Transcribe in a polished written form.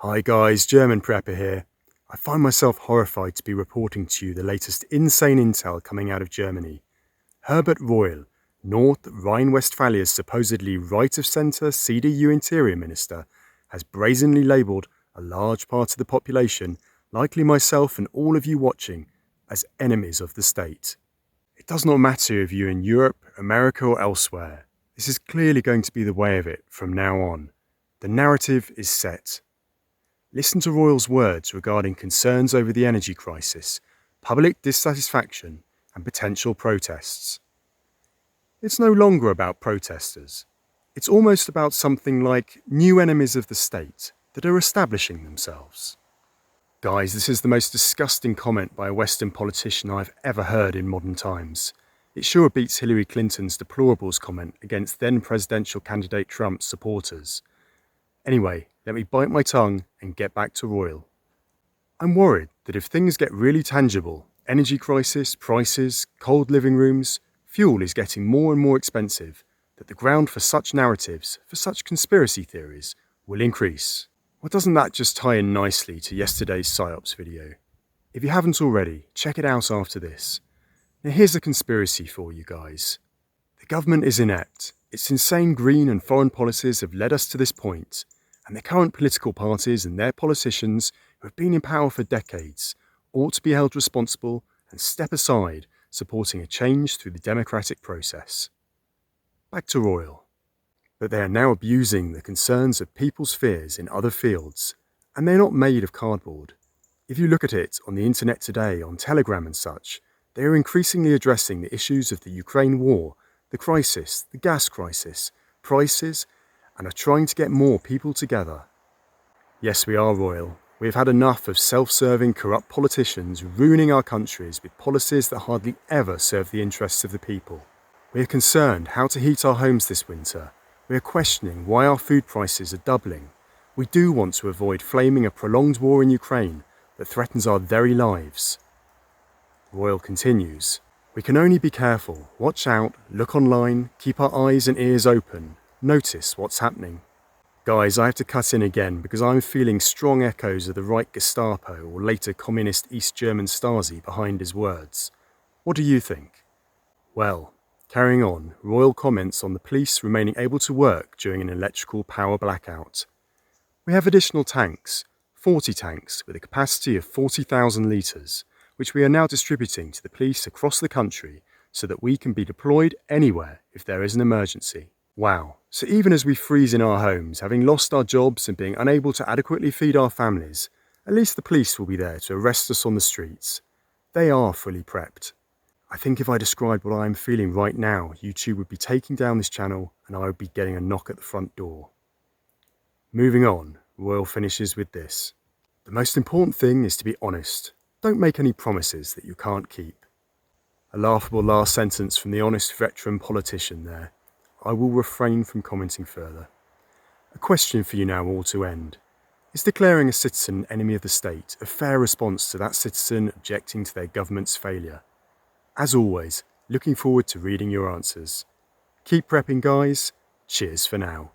Hi guys, German Prepper here. I find myself horrified to be reporting to you the latest insane intel coming out of Germany. Herbert Reul, North Rhine-Westphalia's supposedly right-of-centre CDU Interior Minister, has brazenly labelled a large part of the population, likely myself and all of you watching, as enemies of the state. It does not matter if you're in Europe, America or elsewhere. This is clearly going to be the way of it from now on. The narrative is set. Listen to Reul's words regarding concerns over the energy crisis, public dissatisfaction and potential protests. It's no longer about protesters. It's almost about something like new enemies of the state that are establishing themselves. Guys, this is the most disgusting comment by a Western politician I've ever heard in modern times. It sure beats Hillary Clinton's deplorables comment against then presidential candidate Trump's supporters. Anyway, let me bite my tongue and get back to Reul. I'm worried that if things get really tangible, energy crisis, prices, cold living rooms, fuel is getting more and more expensive, that the ground for such narratives, for such conspiracy theories, will increase. Well, doesn't that just tie in nicely to yesterday's PSYOPs video? If you haven't already, check it out after this. Now here's a conspiracy for you guys. The government is inept. Its insane green and foreign policies have led us to this point, and the current political parties and their politicians who have been in power for decades ought to be held responsible and step aside, supporting a change through the democratic process. Back to Reul. But they are now abusing the concerns of people's fears in other fields, and they're not made of cardboard. If you look at it on the internet today, on Telegram and such, they are increasingly addressing the issues of the Ukraine war, the crisis, the gas crisis, prices, and are trying to get more people together. Yes, we are Reul. We have had enough of self-serving, corrupt politicians ruining our countries with policies that hardly ever serve the interests of the people. We are concerned how to heat our homes this winter. We are questioning why our food prices are doubling. We do want to avoid flaming a prolonged war in Ukraine that threatens our very lives. Reul continues, we can only be careful, watch out, look online, keep our eyes and ears open, notice what's happening. Guys, I have to cut in again because I'm feeling strong echoes of the right Gestapo or later communist East German Stasi behind his words. What do you think? Well, carrying on, Reul comments on the police remaining able to work during an electrical power blackout. We have additional tanks, 40 tanks with a capacity of 40,000 litres, which we are now distributing to the police across the country so that we can be deployed anywhere if there is an emergency. Wow, so even as we freeze in our homes, having lost our jobs and being unable to adequately feed our families, at least the police will be there to arrest us on the streets. They are fully prepped. I think if I described what I am feeling right now, YouTube would be taking down this channel and I would be getting a knock at the front door. Moving on, Reul finishes with this. The most important thing is to be honest. Don't make any promises that you can't keep. A laughable last sentence from the honest veteran politician there. I will refrain from commenting further. A question for you now all to end. Is declaring a citizen an enemy of the state a fair response to that citizen objecting to their government's failure? As always, looking forward to reading your answers. Keep prepping, guys. Cheers for now.